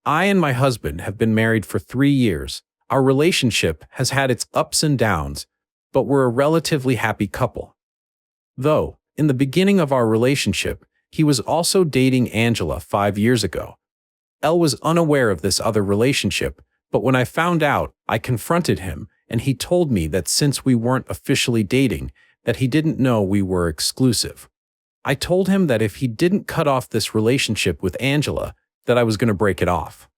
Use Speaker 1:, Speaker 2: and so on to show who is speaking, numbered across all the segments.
Speaker 1: I and my husband have been married for 3 years. Our relationship has had its ups and downs, but we're a relatively happy couple. Though, in the beginning of our relationship, he was also dating Angela 5 years ago. Elle was unaware of this other relationship, but when I found out, I confronted him, and he told me that since we weren't officially dating, that he didn't know we were exclusive. I told him that if he didn't cut off this relationship with Angela, that I was going to break it off.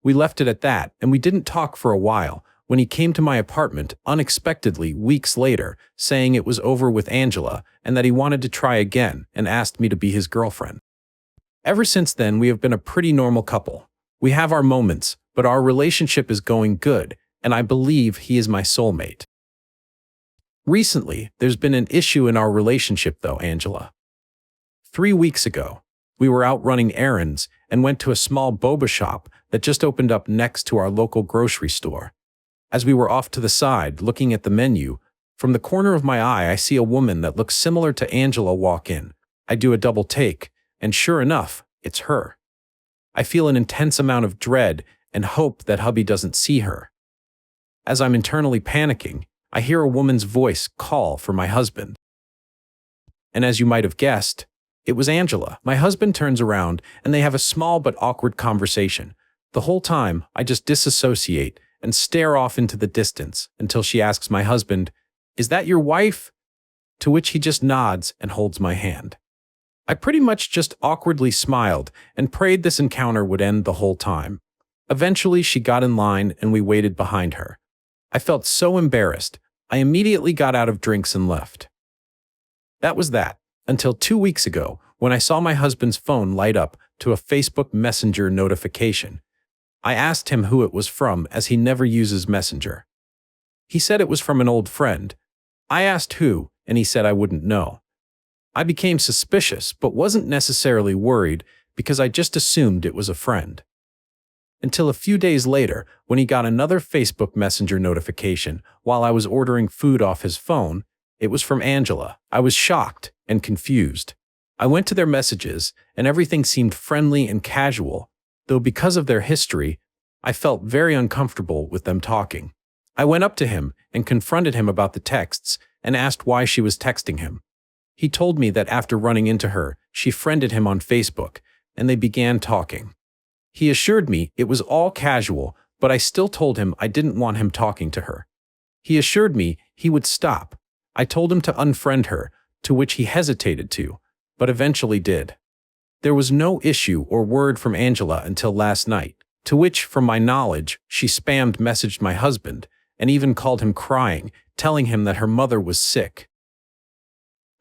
Speaker 1: We left it at that, and we didn't talk for a while, when he came to my apartment unexpectedly weeks later, saying it was over with Angela and that he wanted to try again and asked me to be his girlfriend. Ever since then, we have been a pretty normal couple. We have our moments, but our relationship is going good, and I believe he is my soulmate. Recently, there's been an issue in our relationship though, Angela. 3 weeks ago, we were out running errands and went to a small boba shop that just opened up next to our local grocery store. As we were off to the side looking at the menu, from the corner of my eye I see a woman that looks similar to Angela walk in. I do a double take, and sure enough, it's her. I feel an intense amount of dread and hope that hubby doesn't see her. As I'm internally panicking, I hear a woman's voice call for my husband. And as you might have guessed, it was Angela. My husband turns around and they have a small but awkward conversation. The whole time, I just disassociate and stare off into the distance until she asks my husband, "Is that your wife?" To which he just nods and holds my hand. I pretty much just awkwardly smiled and prayed this encounter would end the whole time. Eventually, she got in line and we waited behind her. I felt so embarrassed, I immediately got out of drinks and left. That was that, until 2 weeks ago, when I saw my husband's phone light up to a Facebook Messenger notification. I asked him who it was from as he never uses Messenger. He said it was from an old friend. I asked who, and he said I wouldn't know. I became suspicious, but wasn't necessarily worried because I just assumed it was a friend. Until a few days later, when he got another Facebook Messenger notification while I was ordering food off his phone. It was from Angela. I was shocked and confused. I went to their messages, and everything seemed friendly and casual, though because of their history, I felt very uncomfortable with them talking. I went up to him and confronted him about the texts and asked why she was texting him. He told me that after running into her, she friended him on Facebook, and they began talking. He assured me it was all casual, but I still told him I didn't want him talking to her. He assured me he would stop. I told him to unfriend her, to which he hesitated to, but eventually did. There was no issue or word from Angela until last night, to which, from my knowledge, she spammed messaged my husband, and even called him crying, telling him that her mother was sick.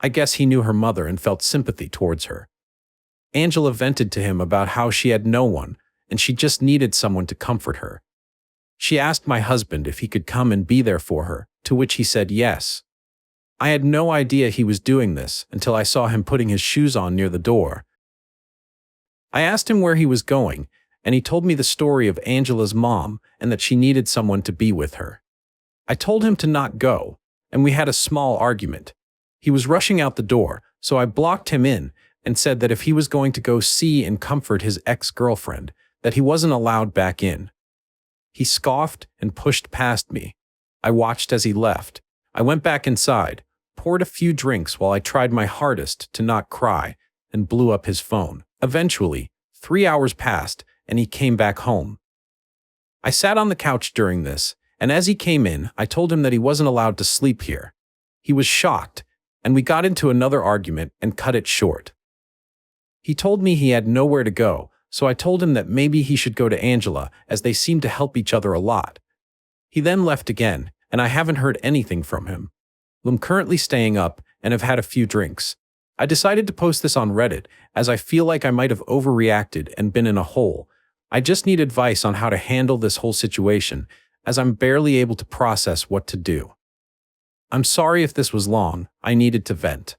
Speaker 1: I guess he knew her mother and felt sympathy towards her. Angela vented to him about how she had no one, and she just needed someone to comfort her. She asked my husband if he could come and be there for her, to which he said yes. I had no idea he was doing this until I saw him putting his shoes on near the door. I asked him where he was going, and he told me the story of Angela's mom and that she needed someone to be with her. I told him to not go, and we had a small argument. He was rushing out the door, so I blocked him in and said that if he was going to go see and comfort his ex-girlfriend, that he wasn't allowed back in. He scoffed and pushed past me. I watched as he left. I went back inside, poured a few drinks while I tried my hardest to not cry, and blew up his phone. Eventually, 3 hours passed, and he came back home. I sat on the couch during this, and as he came in, I told him that he wasn't allowed to sleep here. He was shocked, and we got into another argument and cut it short. He told me he had nowhere to go, so I told him that maybe he should go to Angela, as they seem to help each other a lot. He then left again, and I haven't heard anything from him. I'm currently staying up and have had a few drinks. I decided to post this on Reddit, as I feel like I might have overreacted and been in a hole. I just need advice on how to handle this whole situation, as I'm barely able to process what to do. I'm sorry if this was long, I needed to vent.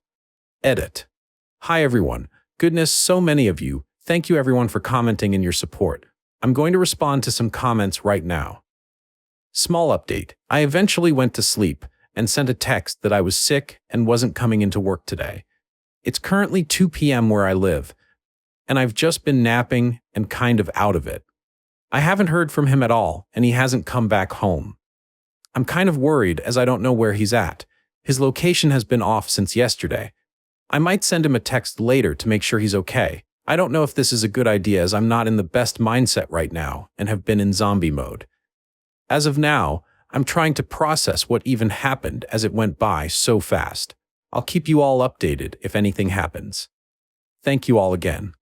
Speaker 1: Edit. Hi everyone. Goodness, so many of you. Thank you everyone for commenting and your support. I'm going to respond to some comments right now. Small update. I eventually went to sleep and sent a text that I was sick and wasn't coming into work today. It's currently 2 p.m. where I live, and I've just been napping and kind of out of it. I haven't heard from him at all, and he hasn't come back home. I'm kind of worried as I don't know where he's at. His location has been off since yesterday. I might send him a text later to make sure he's okay. I don't know if this is a good idea as I'm not in the best mindset right now and have been in zombie mode. As of now, I'm trying to process what even happened as it went by so fast. I'll keep you all updated if anything happens. Thank you all again.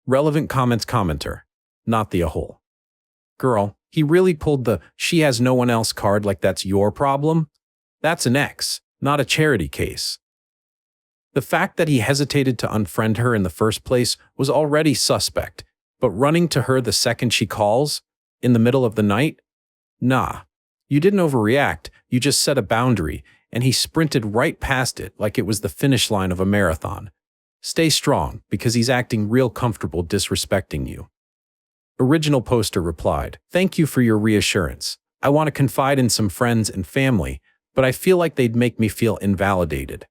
Speaker 1: Relevant comments commenter. Not the a-hole. Girl, he really pulled the "she has no one else" card like that's your problem? That's an ex, not a charity case. The fact that he hesitated to unfriend her in the first place was already suspect, but running to her the second she calls? In the middle of the night? Nah. You didn't overreact, you just set a boundary, and he sprinted right past it like it was the finish line of a marathon. Stay strong, because he's acting real comfortable disrespecting you. Original poster replied, "Thank you for your reassurance. I want to confide in some friends and family, but I feel like they'd make me feel invalidated.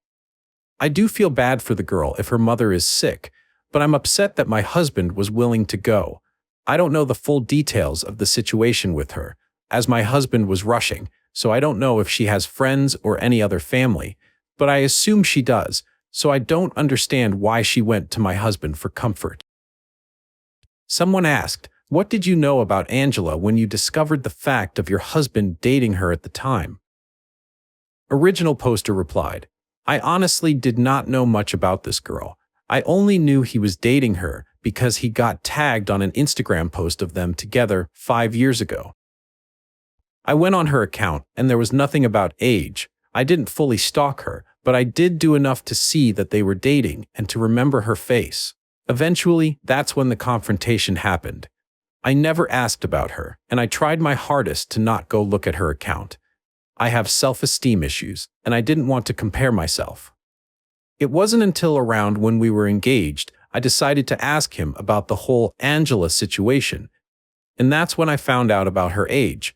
Speaker 1: I do feel bad for the girl if her mother is sick, but I'm upset that my husband was willing to go. I don't know the full details of the situation with her, as my husband was rushing, so I don't know if she has friends or any other family, but I assume she does, so I don't understand why she went to my husband for comfort." Someone asked, "What did you know about Angela when you discovered the fact of your husband dating her at the time?" Original poster replied, "I honestly did not know much about this girl. I only knew he was dating her because he got tagged on an Instagram post of them together 5 years ago. I went on her account and there was nothing about age. I didn't fully stalk her, but I did do enough to see that they were dating and to remember her face. Eventually, that's when the confrontation happened. I never asked about her, and I tried my hardest to not go look at her account. I have self-esteem issues, and I didn't want to compare myself. It wasn't until around when we were engaged I decided to ask him about the whole Angela situation, and that's when I found out about her age.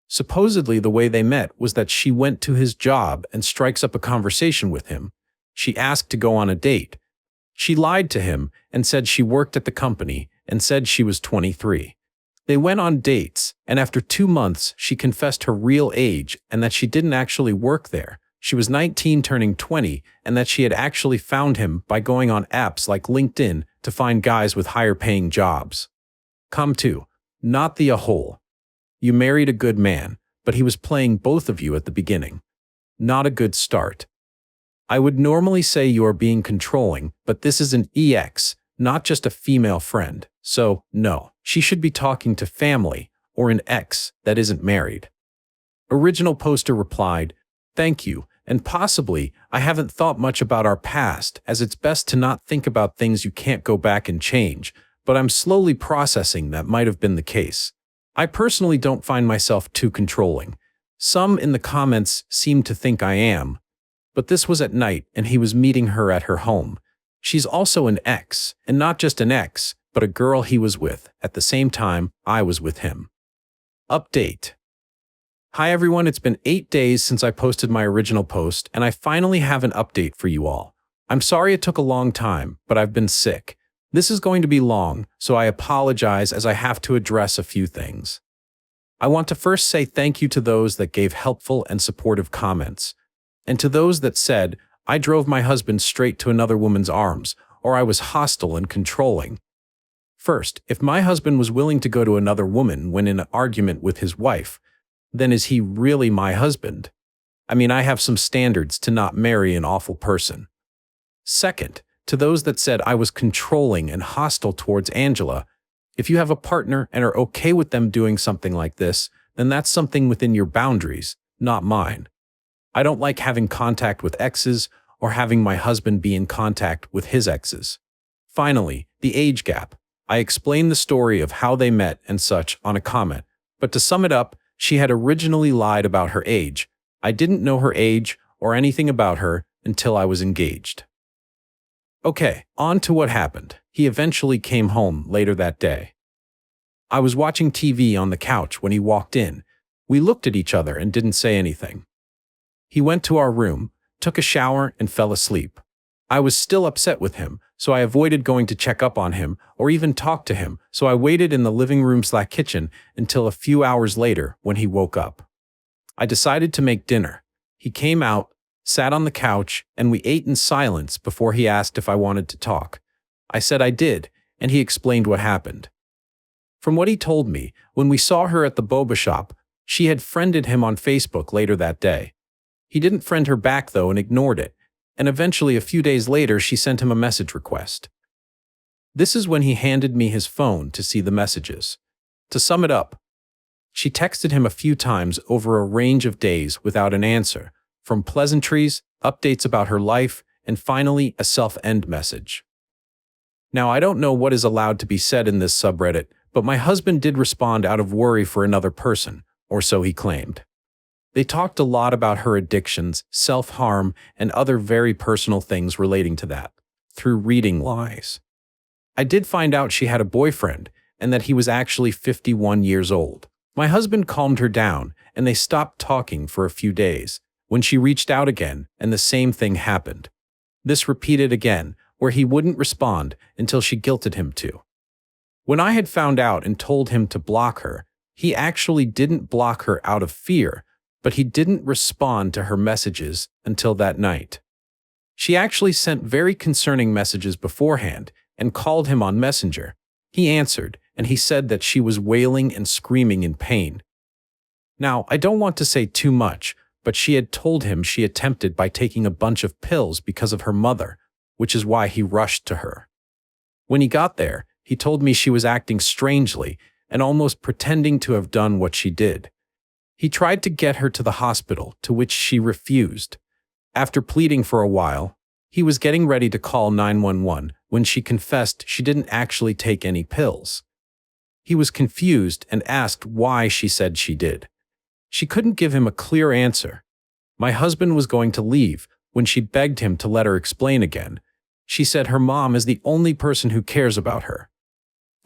Speaker 1: Supposedly the way they met was that she went to his job and strikes up a conversation with him. She asked to go on a date. She lied to him and said she worked at the company and said she was 23. They went on dates, and after 2 months, she confessed her real age and that she didn't actually work there. She was 19 turning 20, and that she had actually found him by going on apps like LinkedIn to find guys with higher paying jobs. Come to, not the a-hole. You married a good man, but he was playing both of you at the beginning. Not a good start. I would normally say you are being controlling, but this is an ex, not just a female friend. So, no, she should be talking to family or an ex that isn't married." Original poster replied, "Thank you, and possibly I haven't thought much about our past as it's best to not think about things you can't go back and change, but I'm slowly processing that might have been the case. I personally don't find myself too controlling. Some in the comments seem to think I am, but this was at night and he was meeting her at her home. She's also an ex, and not just an ex, but a girl he was with at the same time I was with him." Update. Hi everyone, it's been 8 days since I posted my original post, and I finally have an update for you all. I'm sorry it took a long time, but I've been sick. This is going to be long, so I apologize as I have to address a few things. I want to first say thank you to those that gave helpful and supportive comments, and to those that said, "I drove my husband straight to another woman's arms," or "I was hostile and controlling." First, if my husband was willing to go to another woman when in an argument with his wife, then is he really my husband? I mean, I have some standards to not marry an awful person. Second, to those that said I was controlling and hostile towards Angela, if you have a partner and are okay with them doing something like this, then that's something within your boundaries, not mine. I don't like having contact with exes or having my husband be in contact with his exes. Finally, the age gap. I explained the story of how they met and such on a comment, but to sum it up, she had originally lied about her age. I didn't know her age or anything about her until I was engaged. Okay, on to what happened. He eventually came home later that day. I was watching TV on the couch when he walked in. We looked at each other and didn't say anything. He went to our room, took a shower, and fell asleep. I was still upset with him, so I avoided going to check up on him or even talk to him, so I waited in the living room/kitchen until a few hours later when he woke up. I decided to make dinner. He came out, sat on the couch, and we ate in silence before he asked if I wanted to talk. I said I did, and he explained what happened. From what he told me, when we saw her at the boba shop, she had friended him on Facebook later that day. He didn't friend her back though and ignored it, and eventually a few days later she sent him a message request. This is when he handed me his phone to see the messages. To sum it up, she texted him a few times over a range of days without an answer, from pleasantries, updates about her life, and finally a self-end message. Now I don't know what is allowed to be said in this subreddit, but my husband did respond out of worry for another person, or so he claimed. They talked a lot about her addictions, self-harm, and other very personal things relating to that, through reading lies. I did find out she had a boyfriend, and that he was actually 51 years old. My husband calmed her down, and they stopped talking for a few days, when she reached out again, and the same thing happened. This repeated again, where he wouldn't respond until she guilted him to. When I had found out and told him to block her, he actually didn't block her out of fear, but he didn't respond to her messages until that night. She actually sent very concerning messages beforehand and called him on Messenger. He answered, and he said that she was wailing and screaming in pain. Now, I don't want to say too much, but she had told him she attempted by taking a bunch of pills because of her mother, which is why he rushed to her. When he got there, he told me she was acting strangely and almost pretending to have done what she did. He tried to get her to the hospital, to which she refused. After pleading for a while, he was getting ready to call 911 when she confessed she didn't actually take any pills. He was confused and asked why she said she did. She couldn't give him a clear answer. My husband was going to leave when she begged him to let her explain again. She said her mom is the only person who cares about her,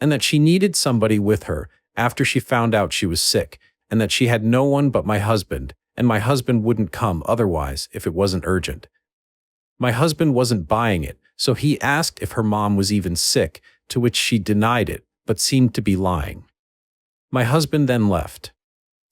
Speaker 1: and that she needed somebody with her after she found out she was sick, and that she had no one but my husband, and my husband wouldn't come otherwise if it wasn't urgent. My husband wasn't buying it, so he asked if her mom was even sick, to which she denied it, but seemed to be lying. My husband then left.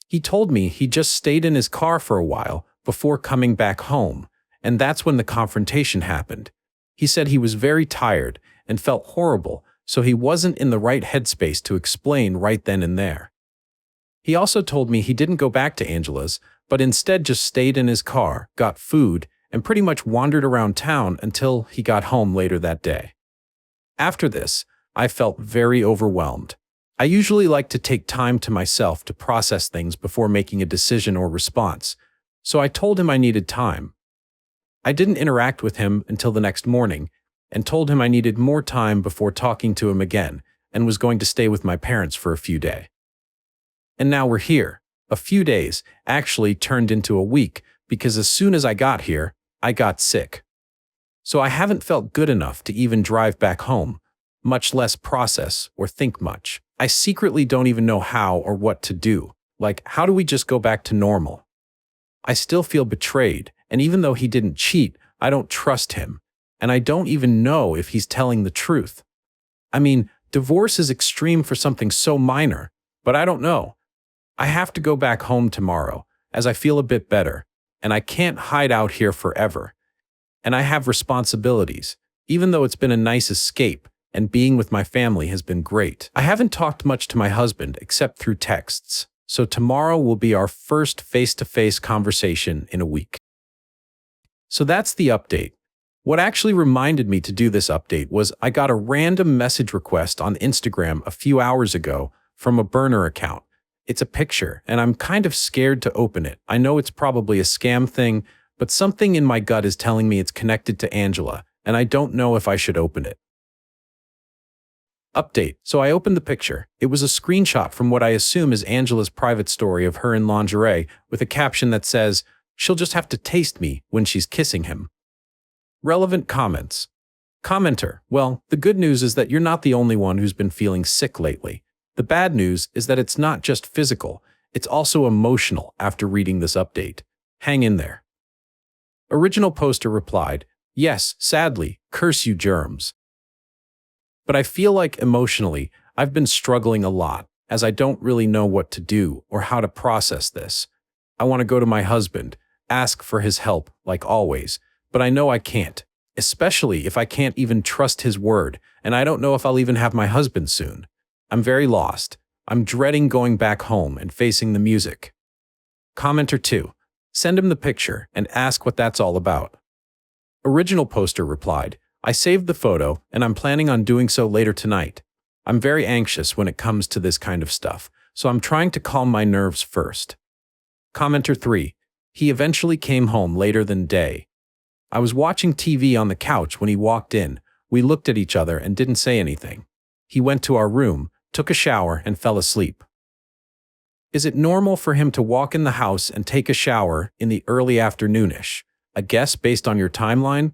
Speaker 1: He told me he just stayed in his car for a while before coming back home, and that's when the confrontation happened. He said he was very tired and felt horrible, so he wasn't in the right headspace to explain right then and there. He also told me he didn't go back to Angela's, but instead just stayed in his car, got food, and pretty much wandered around town until he got home later that day. After this, I felt very overwhelmed. I usually like to take time to myself to process things before making a decision or response, so I told him I needed time. I didn't interact with him until the next morning, and told him I needed more time before talking to him again, and was going to stay with my parents for a few days. And now we're here. A few days actually turned into a week, because as soon as I got here, I got sick. So I haven't felt good enough to even drive back home, much less process or think much. I secretly don't even know how or what to do. Like, how do we just go back to normal? I still feel betrayed, and even though he didn't cheat, I don't trust him, and I don't even know if he's telling the truth. I mean, divorce is extreme for something so minor, but I don't know. I have to go back home tomorrow, as I feel a bit better, and I can't hide out here forever. And I have responsibilities, even though it's been a nice escape, and being with my family has been great. I haven't talked much to my husband except through texts, so tomorrow will be our first face-to-face conversation in a week. So that's the update. What actually reminded me to do this update was I got a random message request on Instagram a few hours ago from a burner account. It's a picture, and I'm kind of scared to open it. I know it's probably a scam thing, but something in my gut is telling me it's connected to Angela, and I don't know if I should open it. Update. So I opened the picture. It was a screenshot from what I assume is Angela's private story of her in lingerie, with a caption that says, "She'll just have to taste me when she's kissing him." Relevant comments. Commenter. Well, the good news is that you're not the only one who's been feeling sick lately. The bad news is that it's not just physical, it's also emotional after reading this update. Hang in there. Original poster replied, Yes, sadly, curse you germs. But I feel like emotionally, I've been struggling a lot, as I don't really know what to do or how to process this. I want to go to my husband, ask for his help, like always, but I know I can't, especially if I can't even trust his word, and I don't know if I'll even have my husband soon. I'm very lost. I'm dreading going back home and facing the music. Commenter 2. Send him the picture and ask what that's all about. Original poster replied, I saved the photo and I'm planning on doing so later tonight. I'm very anxious when it comes to this kind of stuff, so I'm trying to calm my nerves first. Commenter 3. He eventually came home later than day. I was watching TV on the couch when he walked in. We looked at each other and didn't say anything. He went to our room, took a shower, and fell asleep. Is it normal for him to walk in the house and take a shower in the early afternoonish? A guess based on your timeline?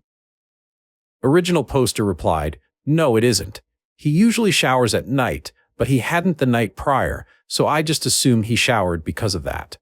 Speaker 1: Original poster replied, no, it isn't. He usually showers at night, but he hadn't the night prior, so I just assume he showered because of that.